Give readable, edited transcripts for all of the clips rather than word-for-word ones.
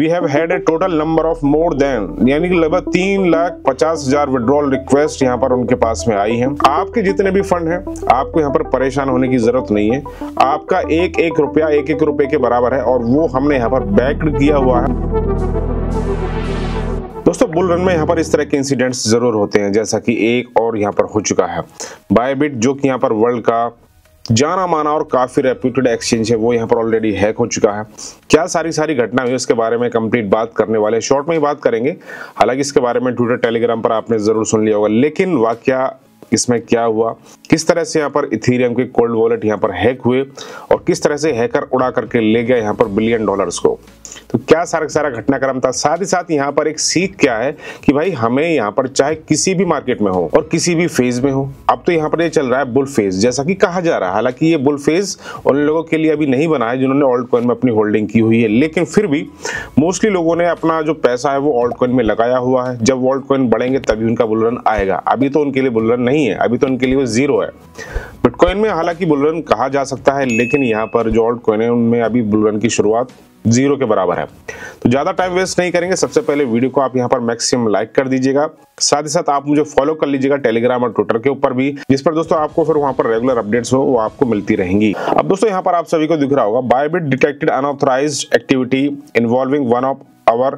We have had a total number of more than, यानी कि लगभग 3,50,000 विड्रॉल रिक्वेस्ट यहाँ पर उनके पास में आई हैं। आपके जितने भी फंड हैं, आपको यहाँ पर परेशान होने की जरूरत नहीं है। आपका एक एक रुपये के बराबर है और वो हमने यहाँ पर बैक्ड किया हुआ है। दोस्तों बुल रन में यहाँ पर इस तरह के इंसिडेंट्स जरूर होते हैं, जैसा कि एक और यहाँ पर हो चुका है। बायबिट जो कि यहाँ पर वर्ल्ड का जाना माना और काफी रेप्यूटेड एक्सचेंज है, वो यहाँ पर ऑलरेडी हैक हो चुका है। क्या सारी घटना हुई उसके बारे में कंप्लीट बात करने वाले, शॉर्ट में ही बात करेंगे। हालांकि इसके बारे में ट्विटर टेलीग्राम पर आपने जरूर सुन लिया होगा, लेकिन वाकया इसमें क्या हुआ, किस तरह से यहाँ पर इथेरियम के कोल्ड वॉलेट यहाँ पर हैक हुए और किस तरह से हैकर उड़ा करके ले गया यहाँ पर बिलियन डॉलर्स को, तो क्या सारा घटनाक्रम था। साथ ही साथ यहाँ पर एक सीख क्या है कि भाई हमें यहाँ पर चाहे किसी भी मार्केट में हो और किसी भी फेज में हो, अब तो यहाँ पर ये चल रहा है बुल फेज जैसा कि कहा जा रहा है। हालांकि ये बुल फेज उन लोगों के लिए अभी नहीं बना है जिन्होंने ऑल्ट कॉइन में अपनी होल्डिंग की हुई है, लेकिन फिर भी मोस्टली लोगों ने अपना जो पैसा है वो ऑल्ट कॉइन में लगाया हुआ है। जब ऑल्ट कॉइन बढ़ेंगे तभी उनका बुल रन आएगा। अभी तो उनके लिए बुल रन नहीं है, अभी तो उनके लिए वो जीरो है। बिटकॉइन में हालांकि बुल रन कहा जा सकता है, लेकिन यहाँ पर जो ऑल्ट कॉइन है उनमें अभी बुल रन की शुरुआत जीरो के बराबर है। तो ज्यादा टाइम वेस्ट नहीं करेंगे, सबसे पहले वीडियो को आप यहाँ पर मैक्सिमम लाइक कर दीजिएगा। साथ ही साथ आप मुझे फॉलो कर लीजिएगा टेलीग्राम और ट्विटर के ऊपर भी, जिस पर दोस्तों आपको फिर वहां पर रेगुलर अपडेट्स हो वो आपको मिलती रहेंगी। अब दोस्तों यहाँ पर आप सभी को दिख रहा होगा, Bybit detected unauthorized activity involving one of our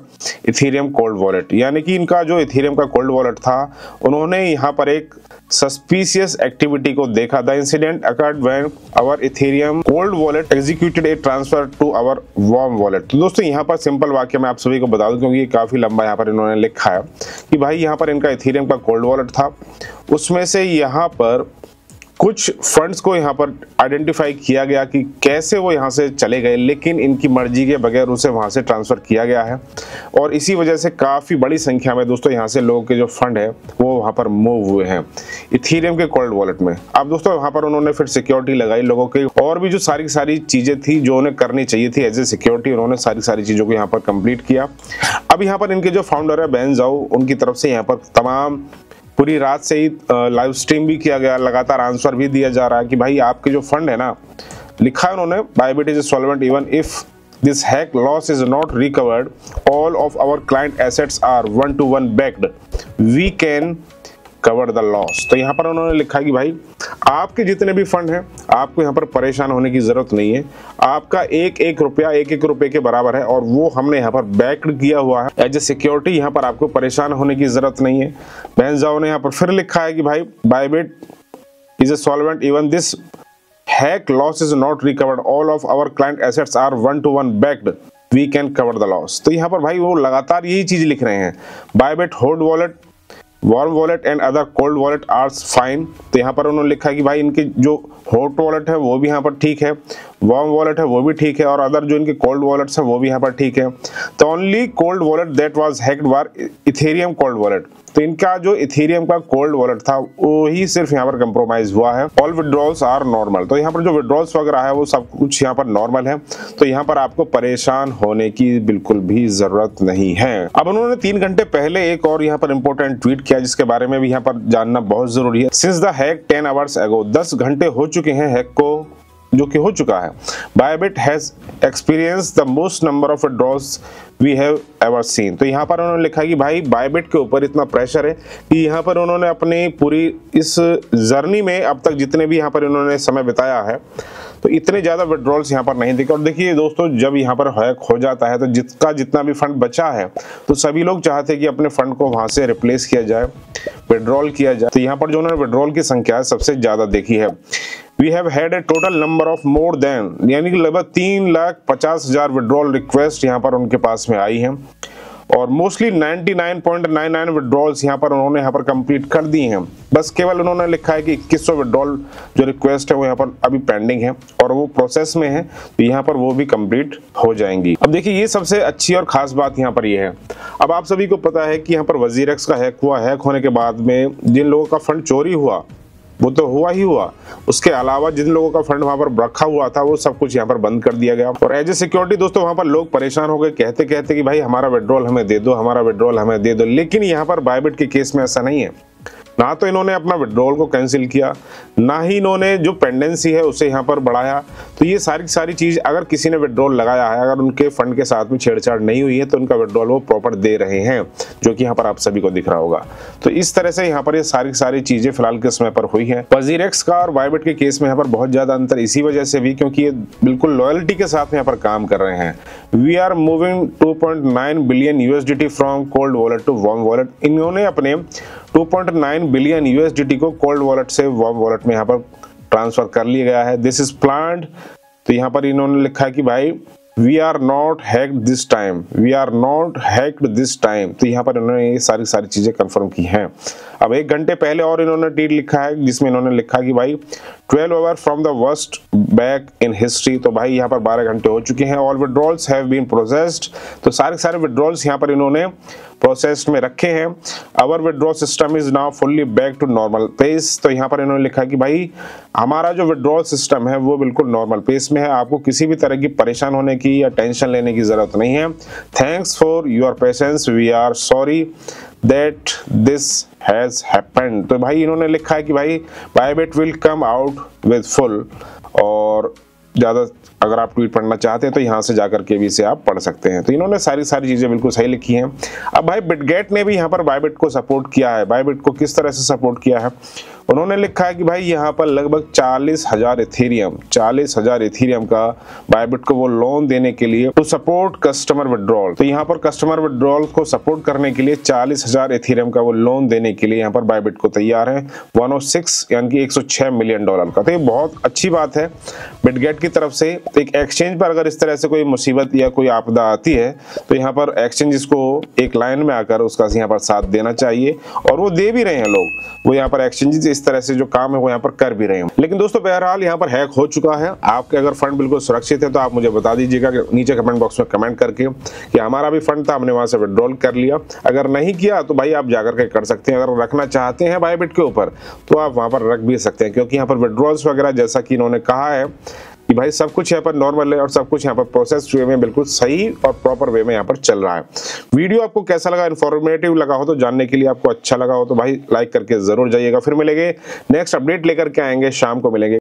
Ethereum cold wallet, यानी कि इनका जो इथेरियम का कोल्ड वॉलेट था उन्होंने यहाँ पर एक सस्पिशियस एक्टिविटी को देखा। The incident occurred when our Ethereum cold wallet executed a transfer to our warm wallet. तो दोस्तों यहाँ पर सिंपल वाक्य मैं आप सभी को बता दूं, क्योंकि ये काफी लंबा यहाँ पर इन्होंने लिखा है कि भाई यहाँ पर इनका इथेरियम का कोल्ड वॉलेट था, उसमें से यहाँ पर कुछ फंड्स को यहाँ पर आइडेंटिफाई किया गया कि कैसे वो यहाँ से चले गए, लेकिन इनकी मर्जी के बगैर उसे वहां से ट्रांसफर किया गया है और इसी वजह से काफी बड़ी संख्या में दोस्तों यहाँ से लोगों के जो फंड है वो वहां पर मूव हुए हैं इथेरियम के कोल्ड वॉलेट में। अब दोस्तों वहां पर उन्होंने फिर सिक्योरिटी लगाई लोगों के, और भी जो सारी चीजें थी जो उन्हें करनी चाहिए थी एज ए सिक्योरिटी, उन्होंने सारी चीजों को यहाँ पर कंप्लीट किया। अब यहाँ पर इनके जो फाउंडर है बेन जाओ, उनकी तरफ से यहाँ पर तमाम पूरी रात से ही लाइव स्ट्रीम भी किया गया, लगातार आंसर भी दिया जा रहा है कि भाई आपके जो फंड है ना, लिखा है उन्होंने, Bybit is solvent even if this hack loss is not recovered, all of our client assets are 1-to-1 backed, we can cover the loss. तो यहाँ पर उन्होंने लिखा कि भाई आपके जितने भी फंड हैं, आपको यहाँ पर परेशान होने की जरूरत नहीं है। आपका एक एक रुपये के बराबर है और वो हमने यहाँ पर बैक्ड किया हुआ है एज ए सिक्योरिटी। यहाँ पर आपको परेशान होने की जरूरत नहीं है। बेन जाओ ने यहाँ पर फिर लिखा है कि भाई Bybit is a solvent even this hack loss is not recovered, all of our client assets are 1-to-1 backed, we can cover the loss. तो यहाँ पर भाई वो लगातार यही चीज लिख रहे हैं, Bybit hold wallet warm wallet and other cold wallet are fine. तो यहाँ पर उन्होंने लिखा है कि भाई इनके जो हॉट वॉलेट है वो भी यहाँ पर ठीक है, वार्म वॉलेट है वो भी ठीक है, और अदर जो इनके कोल्ड वॉलेट्स है वो भी यहाँ पर ठीक है। तो only cold wallet that was hacked were Ethereum cold wallet. तो इनका जो इथेरियम का कोल्ड वॉलेट था वो ही सिर्फ यहाँ पर कंप्रोमाइज हुआ है। All withdrawals are normal. तो यहाँ पर जो विड्रॉल्स वगैरह है वो सब कुछ यहाँ पर नॉर्मल है, तो यहाँ पर आपको परेशान होने की बिल्कुल भी जरूरत नहीं है। अब उन्होंने 3 घंटे पहले एक और यहाँ पर इंपॉर्टेंट ट्वीट किया, जिसके बारे में भी यहाँ पर जानना बहुत जरूरी है। Since the hack 10 hours ago, 10 घंटे हो चुके हैं हैक को, जो कि हो चुका है। Bybit has experience the most number of withdrawals we have ever seen. तो यहाँ पर उन्होंने लिखा कि भाई बायबिट के ऊपर इतना प्रेशर है कि यहाँ पर उन्होंने अपनी पूरी इस जर्नी में अब तक जितने भी यहाँ पर इन्होंने समय बिताया है, तो इतने ज्यादा विड्रॉल्स यहाँ पर नहीं देखे। और देखिए दोस्तों, जब यहाँ पर हैक हो जाता है तो जितना भी फंड बचा है तो सभी लोग चाहते हैं कि अपने फंड को वहां से रिप्लेस किया जाए, विड्रॉल किया जाए। तो यहाँ पर जो उन्होंने विड्रॉल की संख्या सबसे ज्यादा देखी है। We have had a total number of more than, यानी कि लगभग 3,50,000 विड्रॉल रिक्वेस्ट यहाँ पर उनके पास में आई हैं और मोस्टली 99.99 विड्रॉल्स यहाँ पर उन्होंने यहाँ पर कंप्लीट कर दी हैं। बस केवल उन्होंने लिखा है कि 2100 विड्रॉल जो रिक्वेस्ट है वो यहाँ पर अभी पेंडिंग है और वो प्रोसेस में है, तो यहाँ पर वो भी कंप्लीट हो जाएंगी। अब देखिए ये सबसे अच्छी और खास बात यहाँ पर ये है, अब आप सभी को पता है कि यहाँ पर वजीरेक्स का हैक हुआ। हैक होने के बाद में जिन लोगों का फंड चोरी हुआ वो तो हुआ ही हुआ, उसके अलावा जिन लोगों का फंड वहां पर रखा हुआ था वो सब कुछ यहाँ पर बंद कर दिया गया। और एज ए सिक्योरिटी दोस्तों वहां पर लोग परेशान हो गए, कहते कहते कि भाई हमारा विड्रॉल हमें दे दो, हमारा विड्रॉल हमें दे दो। लेकिन यहाँ पर बायबिट के केस में ऐसा नहीं है। ना तो इन्होंने अपना विड्रॉल को कैंसिल किया, ना ही इन्होंने जो पेंडेंसी है उसे यहाँ पर बढ़ाया। तो ये सारी चीज, अगर किसी ने विड्रॉल लगाया है, अगर उनके फंड के साथ में छेड़छाड़ नहीं हुई है तो उनका विड्रॉल वो प्रॉपर दे रहे हैं, जो कि यहाँ पर आप सभी को दिख रहा होगा। तो इस तरह से यहाँ पर ये सारी चीजें फिलहाल के समय पर हुई है। WazirX का और बायबिट के केस में यहाँ पर बहुत ज्यादा अंतर इसी वजह से भी, क्योंकि ये बिल्कुल लॉयल्टी के साथ यहाँ पर काम कर रहे हैं। We are moving 2.9 billion USDT from cold wallet to warm wallet. इन्होंने अपने 2.9 बिलियन USDT को कोल्ड वॉलेट से वार्म वॉलेट में यहाँ पर ट्रांसफर कर लिया गया है। This is planned. तो यहाँ पर इन्होंने लिखा है कि भाई we are not hacked this time, we are not hacked this time. तो यहाँ पर इन्होंने ये सारी चीजें कंफर्म की हैं। अब 1 घंटे पहले और इन्होंने ट्वीट लिखा है जिसमें इन्होंने लिखा कि भाई 12 hour from the worst back in history. तो भाई यहाँ पर 12 घंटे हो चुके हैं। All withdrawals have been processed. तो सारे विड्रॉल्स यहाँ पर इन्होंने प्रोसेस में रखे हैं। Our withdrawal system is now fully back to normal pace. तो यहाँ पर इन्होंने लिखा कि भाई हमारा जो विड्रॉल सिस्टम है वो बिल्कुल नॉर्मल पेस में है, आपको किसी भी तरह की परेशान होने की या टेंशन लेने की जरूरत नहीं है। Thanks for your patience, we are sorry that this has happened. तो भाई इन्होंने लिखा है कि भाई Bybit will come out with full, और ज्यादा अगर आप ट्वीट पढ़ना चाहते हैं तो यहाँ से जाकर के भी इसे आप पढ़ सकते हैं। तो इन्होंने सारी चीजें बिल्कुल सही लिखी हैं। अब भाई बिटगेट ने भी यहाँ पर बायबिट को सपोर्ट किया है। बायबिट को किस तरह से सपोर्ट किया है, उन्होंने लिखा है कि भाई यहाँ पर लगभग 40,000 इथेरियम का बायबिट को वो लोन देने के लिए टू सपोर्ट कस्टमर विड्रॉल। तो यहाँ पर कस्टमर विड्रॉल को सपोर्ट करने के लिए 40,000 इथेरियम का वो लोन देने के लिए यहाँ पर बायबिट को तैयार है 106 यानी कि $106 मिलियन का। तो ये बहुत अच्छी बात है बिटगेट की तरफ से। एक एक्सचेंज पर अगर इस तरह से कोई मुसीबत या कोई आपदा आती है तो यहाँ पर एक्सचेंजेस को एक लाइन में आकर उसका यहाँ पर साथ देना चाहिए, और वो दे भी रहे हैं लोग। वो यहाँ पर एक्सचेंजेस इस तरह से जो काम है वो यहाँ पर कर भी रहे हैं। लेकिन दोस्तों बहरहाल यहाँ पर हैक हो चुका है। आपके अगर फंड बिल्कुल सुरक्षित है तो आप मुझे बता दीजिएगा नीचे कमेंट बॉक्स में कमेंट करके कि हमारा भी फंड था, हमने वहां से विड्रॉल कर लिया। अगर नहीं किया तो भाई आप जाकर के कर सकते हैं। अगर रखना चाहते हैं बायबिट के ऊपर तो आप वहां पर रख भी सकते हैं, क्योंकि यहाँ पर विड्रॉल्स वगैरह जैसा कि इन्होंने कहा है कि भाई सब कुछ यहाँ पर नॉर्मल है और सब कुछ यहाँ पर प्रोसेस वे में बिल्कुल सही और प्रॉपर वे में यहाँ पर चल रहा है। वीडियो आपको कैसा लगा, इन्फॉर्मेटिव लगा हो तो जानने के लिए आपको अच्छा लगा हो तो भाई लाइक करके जरूर जाइएगा। फिर मिलेंगे नेक्स्ट अपडेट लेकर के आएंगे, शाम को मिलेंगे।